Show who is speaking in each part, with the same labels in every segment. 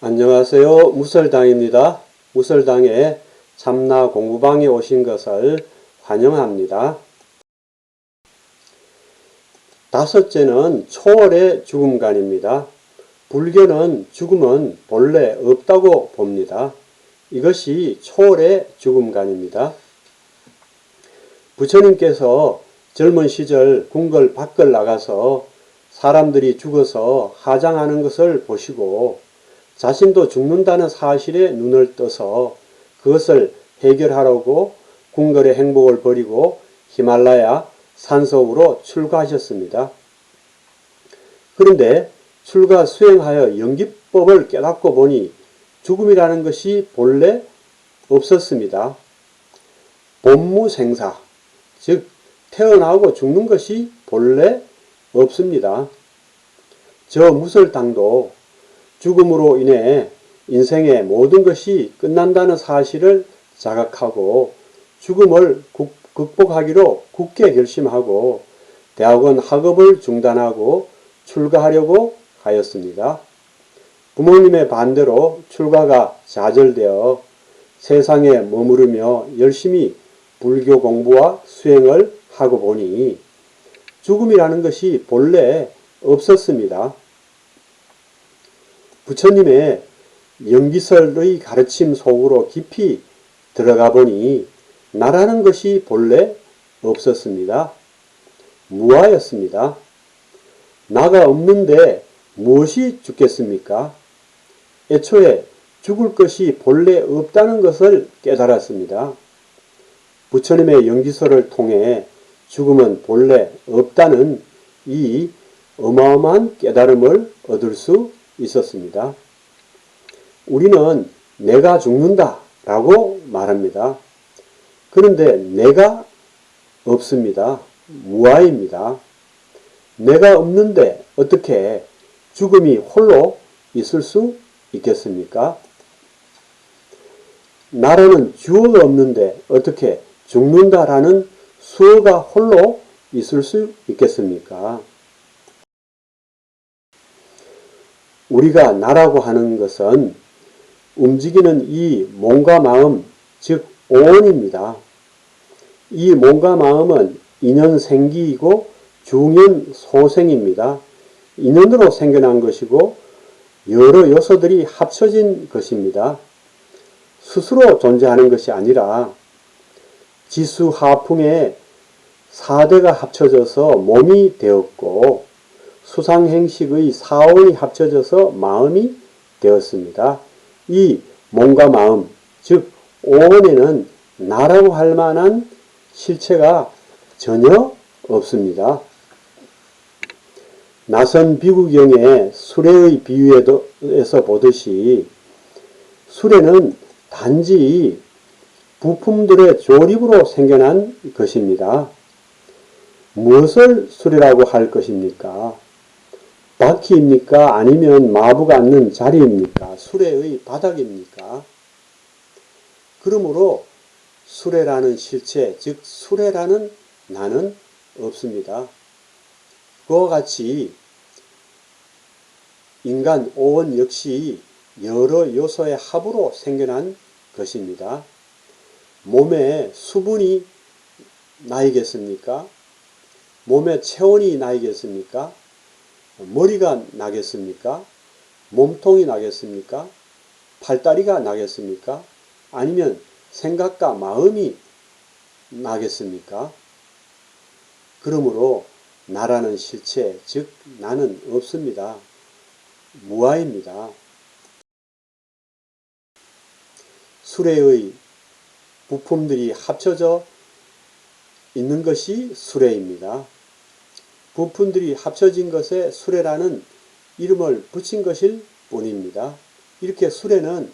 Speaker 1: 안녕하세요. 무설당입니다. 무설당의 참나 공부방에 오신 것을 환영합니다. 다섯째는 초월의 죽음관입니다. 불교는 죽음은 본래 없다고 봅니다. 이것이 초월의 죽음관입니다. 부처님께서 젊은 시절 궁궐 밖을 나가서 사람들이 죽어서 하장하는 것을 보시고 자신도 죽는다는 사실에 눈을 떠서 그것을 해결하려고 궁궐의 행복을 버리고 히말라야 산속으로 출가하셨습니다. 그런데 출가 수행하여 연기법을 깨닫고 보니 죽음이라는 것이 본래 없었습니다. 본무생사, 즉 태어나고 죽는 것이 본래 없습니다. 저 무설당도 죽음으로 인해 인생의 모든 것이 끝난다는 사실을 자각하고 죽음을 극복하기로 굳게 결심하고 대학원 학업을 중단하고 출가하려고 하였습니다. 부모님의 반대로 출가가 좌절되어 세상에 머무르며 열심히 불교 공부와 수행을 하고 보니 죽음이라는 것이 본래 없었습니다. 부처님의 연기설의 가르침 속으로 깊이 들어가 보니 나라는 것이 본래 없었습니다. 무아였습니다. 나가 없는데 무엇이 죽겠습니까? 애초에 죽을 것이 본래 없다는 것을 깨달았습니다. 부처님의 연기설을 통해 죽음은 본래 없다는 이 어마어마한 깨달음을 얻을 수 있었습니다. 우리는 내가 죽는다 라고 말합니다. 그런데 내가 없습니다. 무아입니다. 내가 없는데 어떻게 죽음이 홀로 있을 수 있겠습니까? 나라는 주어가 없는데 어떻게 죽는다라는 수어가 홀로 있을 수 있겠습니까? 우리가 나라고 하는 것은 움직이는 이 몸과 마음, 즉 오온입니다. 이 몸과 마음은 인연생기이고 중연소생입니다. 인연으로 생겨난 것이고 여러 요소들이 합쳐진 것입니다. 스스로 존재하는 것이 아니라 지수하풍의 4대가 합쳐져서 몸이 되었고 수상행식의 사원이 합쳐져서 마음이 되었습니다. 이 몸과 마음, 즉 오온에는 나라고 할 만한 실체가 전혀 없습니다. 나선 비구경의 수레의 비유에서 보듯이 수레는 단지 부품들의 조립으로 생겨난 것입니다. 무엇을 수레라고 할 것입니까? 바퀴입니까? 아니면 마부가 앉는 자리입니까? 수레의 바닥입니까? 그러므로 수레라는 실체, 즉 수레라는 나는 없습니다. 그와 같이 인간 오온 역시 여러 요소의 합으로 생겨난 것입니다. 몸에 수분이 나이겠습니까? 몸에 체온이 나이겠습니까? 머리가 나겠습니까? 몸통이 나겠습니까? 팔다리가 나겠습니까? 아니면 생각과 마음이 나겠습니까? 그러므로 나라는 실체, 즉 나는 없습니다. 무아입니다. 수레의 부품들이 합쳐져 있는 것이 수레입니다. 부품들이 합쳐진 것에 수레라는 이름을 붙인 것일 뿐입니다. 이렇게 수레는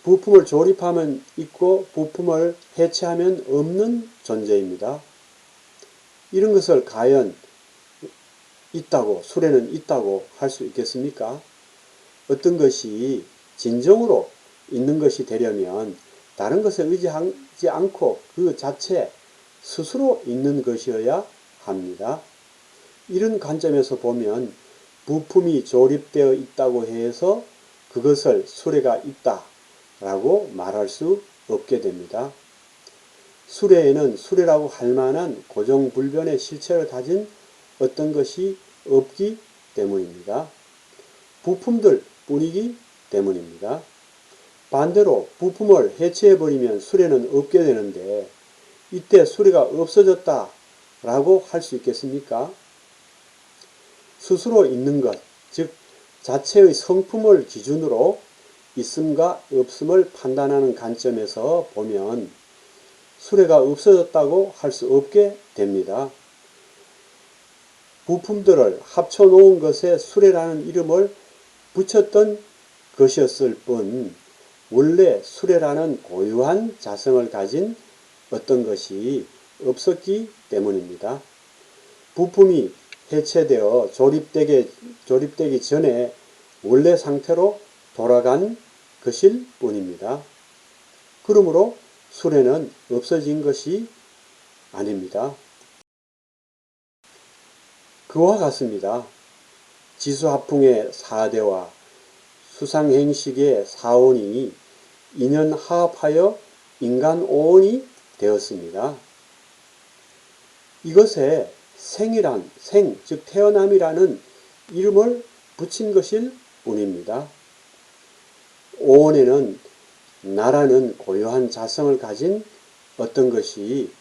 Speaker 1: 부품을 조립하면 있고 부품을 해체하면 없는 존재입니다. 이런 것을 과연 있다고, 수레는 있다고 할 수 있겠습니까? 어떤 것이 진정으로 있는 것이 되려면 다른 것에 의지하지 않고 그 자체 스스로 있는 것이어야 합니다. 이런 관점에서 보면 부품이 조립되어 있다고 해서 그것을 수레가 있다 라고 말할 수 없게 됩니다. 수레에는 수레라고 할 만한 고정불변의 실체를 가진 어떤 것이 없기 때문입니다. 부품들 뿐이기 때문입니다. 반대로 부품을 해체해버리면 수레는 없게 되는데 이때 수레가 없어졌다 라고 할 수 있겠습니까? 스스로 있는 것, 즉 자체의 성품을 기준으로 있음과 없음을 판단하는 관점에서 보면 수레가 없어졌다고 할 수 없게 됩니다. 부품들을 합쳐놓은 것에 수레라는 이름을 붙였던 것이었을 뿐 원래 수레라는 고유한 자성을 가진 어떤 것이 없었기 때문입니다. 부품이 해체되어 조립되기 전에 원래 상태로 돌아간 것일 뿐입니다. 그러므로 수레는 없어진 것이 아닙니다. 그와 같습니다. 지수화풍의 4대와 수상행식의 4원이 인연화합하여 인간 5원이 되었습니다. 이것에 생이란 즉 태어남이라는 이름을 붙인 것일 뿐입니다. 5원에는 나라는 고유한 자성을 가진 어떤 것이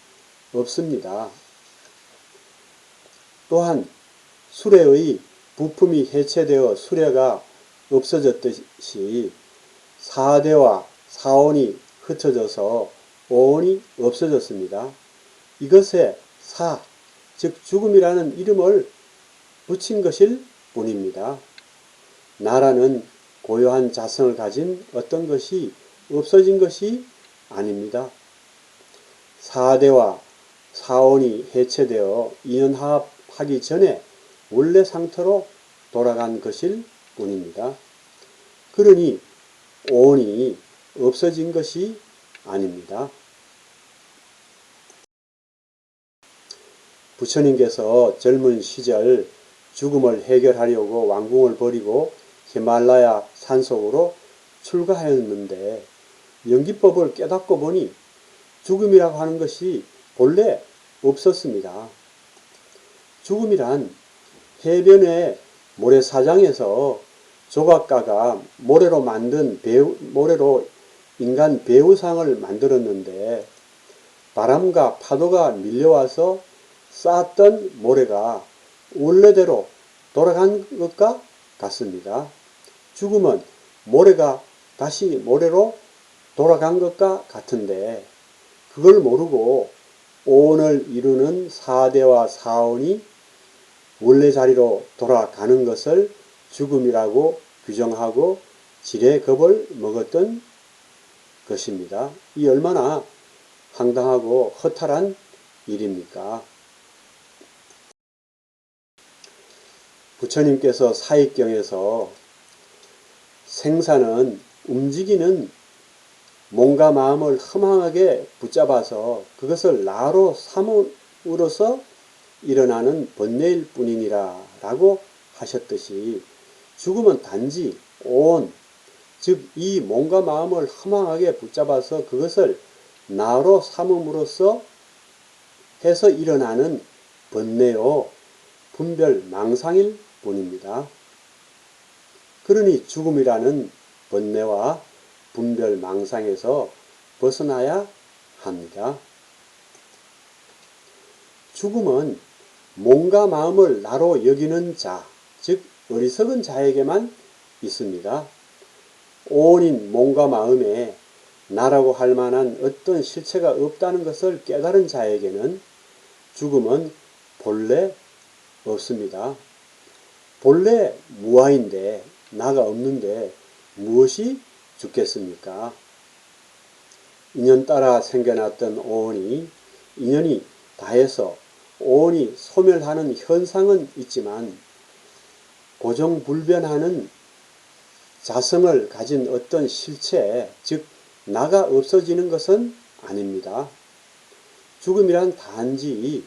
Speaker 1: 없습니다. 또한 수레의 부품이 해체되어 수레가 없어졌듯이 4대와 4원이 흩어져서 5원이 없어졌습니다. 이것에 사, 즉 죽음이라는 이름을 붙인 것일 뿐입니다. 나라는 고유한 자성을 가진 어떤 것이 없어진 것이 아닙니다. 4대와 4원이 해체되어 이연화합하기 전에 원래 상태로 돌아간 것일 뿐입니다. 그러니 5원이 없어진 것이 아닙니다. 부처님께서 젊은 시절 죽음을 해결하려고 왕궁을 버리고 히말라야 산속으로 출가하였는데 연기법을 깨닫고 보니 죽음이라고 하는 것이 본래 없었습니다. 죽음이란 해변의 모래사장에서 조각가가 모래로 인간 배우상을 만들었는데 바람과 파도가 밀려와서 쌓았던 모래가 원래대로 돌아간 것과 같습니다. 죽음은 모래가 다시 모래로 돌아간 것과 같은데 그걸 모르고 5원을 이루는 4대와 4원이 원래 자리로 돌아가는 것을 죽음이라고 규정하고 지레 겁을 먹었던 것입니다. 이 얼마나 황당하고 허탈한 일입니까? 부처님께서 사익경에서 생사는 움직이는 몸과 마음을 허망하게 붙잡아서 그것을 나로 삼음으로써 일어나는 번뇌일 뿐이니라 라고 하셨듯이 죽음은 단지 온, 즉 이 몸과 마음을 허망하게 붙잡아서 그것을 나로 삼음으로써 해서 일어나는 번뇌요 분별 망상일 뿐입니다. 그러니 죽음이라는 번뇌와 분별 망상에서 벗어나야 합니다. 죽음은 몸과 마음을 나로 여기는 자, 즉 어리석은 자에게만 있습니다. 오온인 몸과 마음에 나라고 할 만한 어떤 실체가 없다는 것을 깨달은 자에게는 죽음은 본래 없습니다. 본래 무아인데 나가 없는데 무엇이 죽겠습니까? 인연 따라 생겨났던 오온이 인연이 다해서 오온이 소멸하는 현상은 있지만 고정불변하는 자성을 가진 어떤 실체, 즉 나가 없어지는 것은 아닙니다. 죽음이란 단지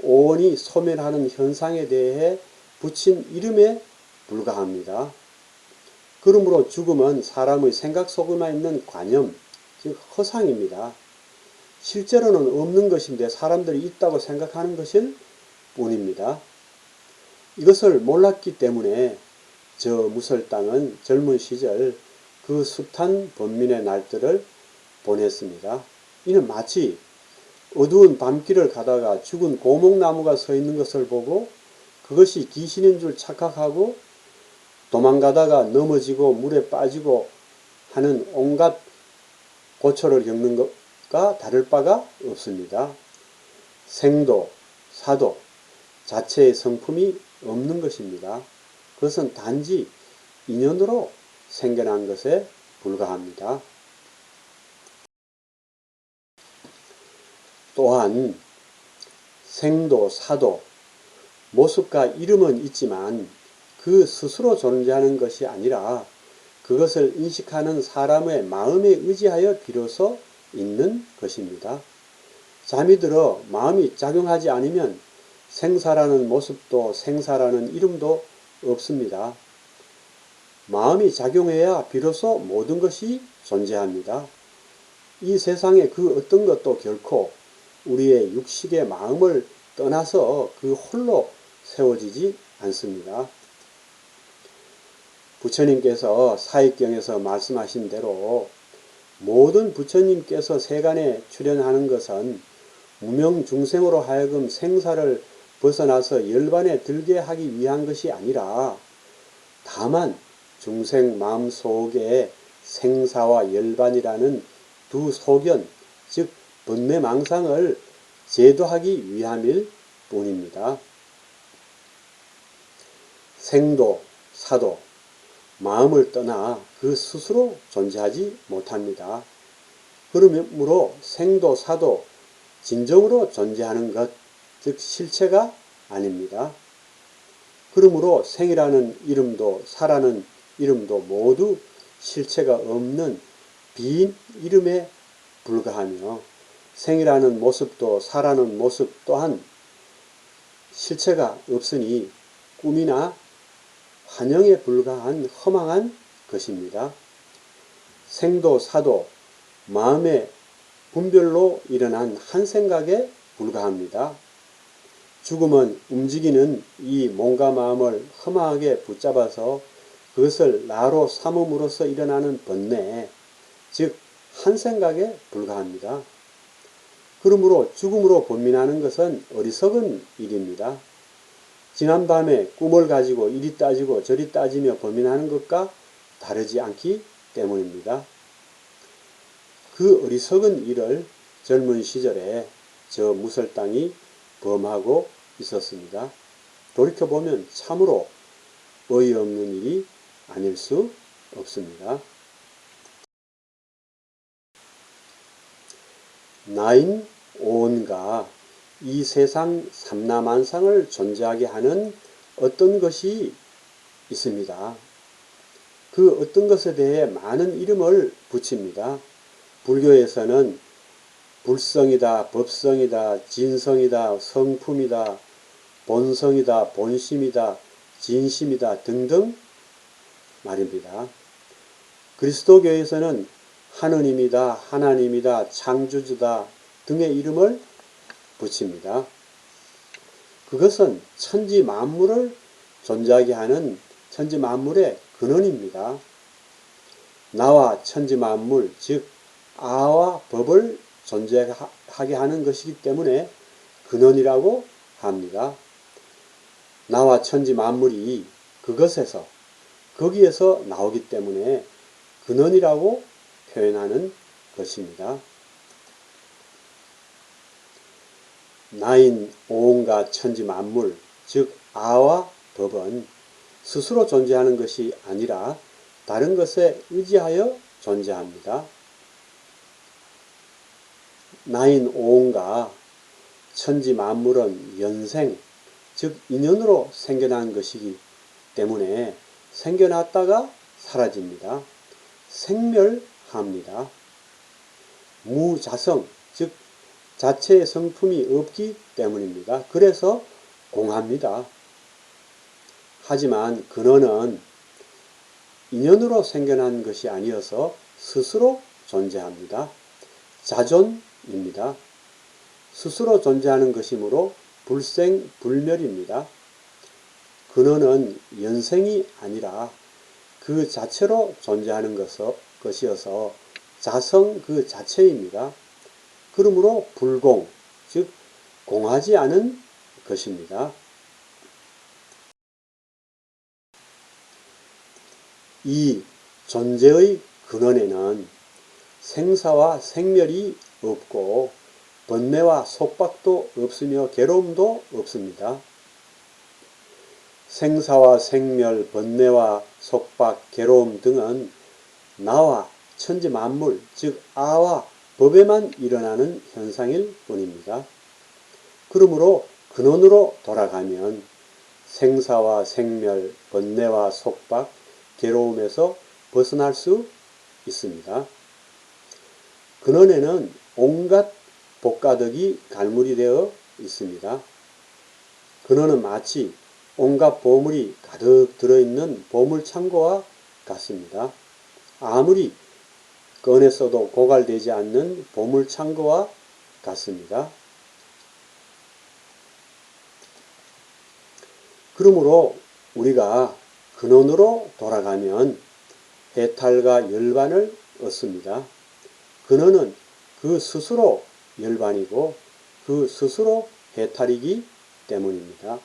Speaker 1: 오온이 소멸하는 현상에 대해 붙인 이름에 불과합니다. 그러므로 죽음은 사람의 생각 속에만 있는 관념, 즉 허상입니다. 실제로는 없는 것인데 사람들이 있다고 생각하는 것일 뿐입니다. 이것을 몰랐기 때문에 저 무설당은 젊은 시절 그 숱한 번민의 날들을 보냈습니다. 이는 마치 어두운 밤길을 가다가 죽은 고목나무가 서 있는 것을 보고 그것이 귀신인 줄 착각하고 도망가다가 넘어지고 물에 빠지고 하는 온갖 고초를 겪는 것과 다를 바가 없습니다. 생도, 사도 자체의 성품이 없는 것입니다. 그것은 단지 인연으로 생겨난 것에 불과합니다. 또한 생도, 사도, 모습과 이름은 있지만 그 스스로 존재하는 것이 아니라 그것을 인식하는 사람의 마음에 의지하여 비로소 있는 것입니다. 잠이 들어 마음이 작용하지 않으면 생사라는 모습도 생사라는 이름도 없습니다. 마음이 작용해야 비로소 모든 것이 존재합니다. 이 세상의 그 어떤 것도 결코 우리의 육식의 마음을 떠나서 그 홀로 세워지지 않습니다. 부처님께서 사익경에서 말씀하신 대로 모든 부처님께서 세간에 출현하는 것은 무명중생으로 하여금 생사를 벗어나서 열반에 들게 하기 위한 것이 아니라 다만 중생 마음속에 생사와 열반이라는 두 소견, 즉 번뇌망상을 제도하기 위함일 뿐입니다. 생도, 사도, 마음을 떠나 그 스스로 존재하지 못합니다. 그러므로 생도, 사도, 진정으로 존재하는 것, 즉 실체가 아닙니다. 그러므로 생이라는 이름도 사라는 이름도 모두 실체가 없는 빈 이름에 불과하며 생이라는 모습도 사라는 모습 또한 실체가 없으니 꿈이나 환영에 불과한 허망한 것입니다. 생도 사도 마음의 분별로 일어난 한 생각에 불과합니다. 죽음은 움직이는 이 몸과 마음을 허망하게 붙잡아서 그것을 나로 삼음으로써 일어나는 번뇌, 즉 한 생각에 불과합니다. 그러므로 죽음으로 번민하는 것은 어리석은 일입니다. 지난밤에 꿈을 가지고 이리 따지고 저리 따지며 번민하는 것과 다르지 않기 때문입니다. 그 어리석은 일을 젊은 시절에 저 무설당이 범하고 있었습니다. 돌이켜보면 참으로 어이없는 일이 아닐 수 없습니다. 나인 오온가 이 세상 삼라만상을 존재하게 하는 어떤 것이 있습니다. 그 어떤 것에 대해 많은 이름을 붙입니다. 불교에서는 불성이다, 법성이다, 진성이다, 성품이다, 본성이다, 본심이다, 진심이다 등등 말입니다. 그리스도교에서는 하느님이다, 하나님이다, 창조주다 등의 이름을 붙입니다. 그것은 천지 만물을 존재하게 하는 천지 만물의 근원입니다. 나와 천지 만물, 즉 아와 법을 존재하게 하는 것이기 때문에 근원이라고 합니다. 나와 천지 만물이 그것에서 거기에서 나오기 때문에 근원이라고 표현하는 것입니다. 나인 오온과 천지 만물, 즉 아와 법은 스스로 존재하는 것이 아니라 다른 것에 의지하여 존재합니다. 나인 오온과 천지 만물은 연생, 즉 인연으로 생겨난 것이기 때문에 생겨났다가 사라집니다. 생멸합니다. 무자성, 즉 자체의 성품이 없기 때문입니다. 그래서 공합니다. 하지만 근원은 인연으로 생겨난 것이 아니어서 스스로 존재합니다. 자존입니다. 스스로 존재하는 것이므로 불생불멸입니다. 근원은 연생이 아니라 그 자체로 존재하는 것이어서 자성 그 자체입니다. 그러므로 불공, 즉 공하지 않은 것입니다. 이 존재의 근원에는 생사와 생멸이 없고 번뇌와 속박도 없으며 괴로움도 없습니다. 생사와 생멸, 번뇌와 속박, 괴로움 등은 나와 천지만물, 즉 아와 법에만 일어나는 현상일 뿐입니다. 그러므로 근원으로 돌아가면 생사와 생멸, 번뇌와 속박, 괴로움에서 벗어날 수 있습니다. 근원에는 온갖 복가덕이 갈무리 되어 있습니다. 근원은 마치 온갖 보물이 가득 들어있는 보물창고와 같습니다. 아무리 꺼냈어도 고갈되지 않는 보물창고와 같습니다. 그러므로 우리가 근원으로 돌아가면 해탈과 열반을 얻습니다. 근원은 그 스스로 열반이고 그 스스로 해탈이기 때문입니다.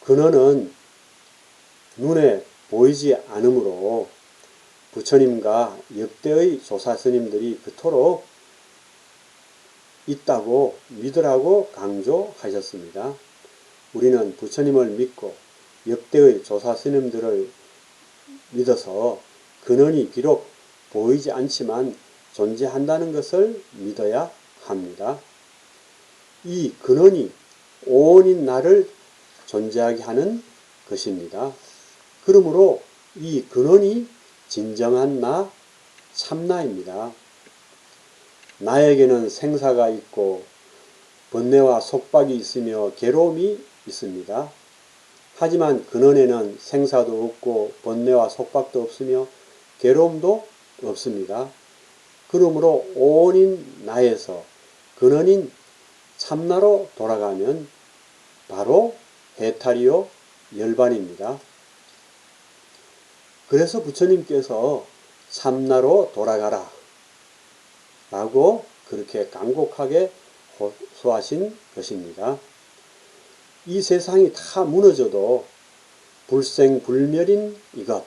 Speaker 1: 근원은 눈에 보이지 않으므로 부처님과 역대의 조사스님들이 그토록 있다고 믿으라고 강조하셨습니다. 우리는 부처님을 믿고 역대의 조사스님들을 믿어서 근원이 비록 보이지 않지만 존재한다는 것을 믿어야 합니다. 이 근원이 온인 나를 존재하게 하는 것입니다. 그러므로 이 근원이 진정한 나, 참나입니다. 나에게는 생사가 있고 번뇌와 속박이 있으며 괴로움이 있습니다. 하지만 근원에는 생사도 없고 번뇌와 속박도 없으며 괴로움도 없습니다. 그러므로 온인 나에서 근원인 참나로 돌아가면 바로 해탈이요 열반입니다. 그래서 부처님께서 참나로 돌아가라 라고 그렇게 간곡하게 호소하신 것입니다. 이 세상이 다 무너져도 불생불멸인 이것,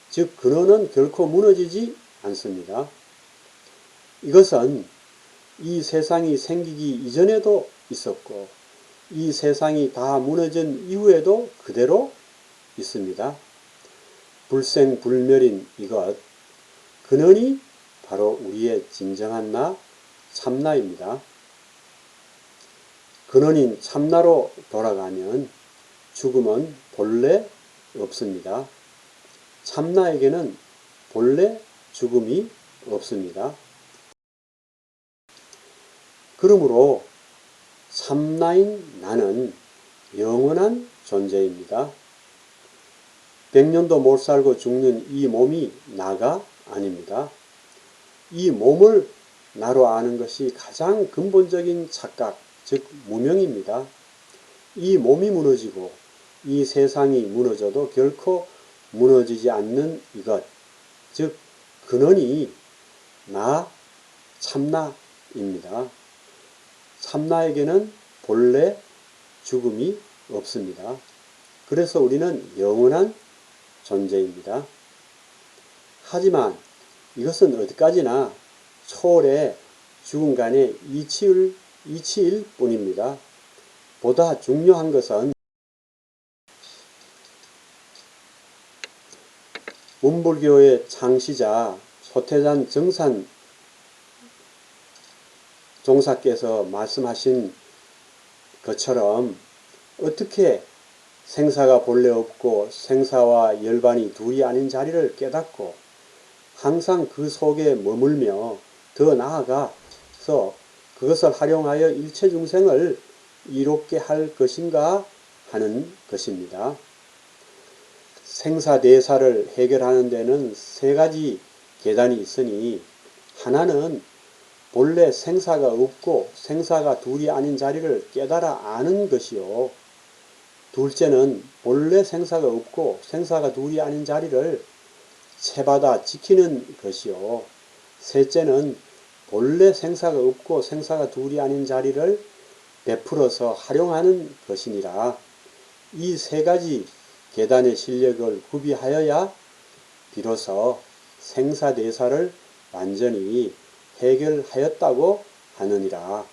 Speaker 1: 즉 근원은 결코 무너지지 않습니다. 이것은 이 세상이 생기기 이전에도 있었고 이 세상이 다 무너진 이후에도 그대로 있습니다. 불생불멸인 이것, 근원이 바로 우리의 진정한 나, 참나입니다. 근원인 참나로 돌아가면 죽음은 본래 없습니다. 참나에게는 본래 죽음이 없습니다. 그러므로 참나인 나는 영원한 존재입니다. 100년도 못 살고 죽는 이 몸이 나가 아닙니다. 이 몸을 나로 아는 것이 가장 근본적인 착각, 즉 무명입니다. 이 몸이 무너지고 이 세상이 무너져도 결코 무너지지 않는 이것, 즉 근원이 나, 참나입니다. 참나에게는 본래 죽음이 없습니다. 그래서 우리는 영원한 존재입니다. 하지만 이것은 어디까지나 초월의 죽음 간의 이치일 뿐입니다. 보다 중요한 것은 원불교의 창시자 소태산 정산 종사께서 말씀하신 것처럼 어떻게 생사가 본래 없고 생사와 열반이 둘이 아닌 자리를 깨닫고 항상 그 속에 머물며 더 나아가서 그것을 활용하여 일체 중생을 이롭게 할 것인가 하는 것입니다. 생사대사를 해결하는 데는 세 가지 계단이 있으니 하나는 본래 생사가 없고 생사가 둘이 아닌 자리를 깨달아 아는 것이요. 둘째는 본래 생사가 없고 생사가 둘이 아닌 자리를 채받아 지키는 것이요. 셋째는 본래 생사가 없고 생사가 둘이 아닌 자리를 베풀어서 활용하는 것이니라. 이 세 가지 계단의 실력을 구비하여야 비로소 생사대사를 완전히 해결하였다고 하느니라.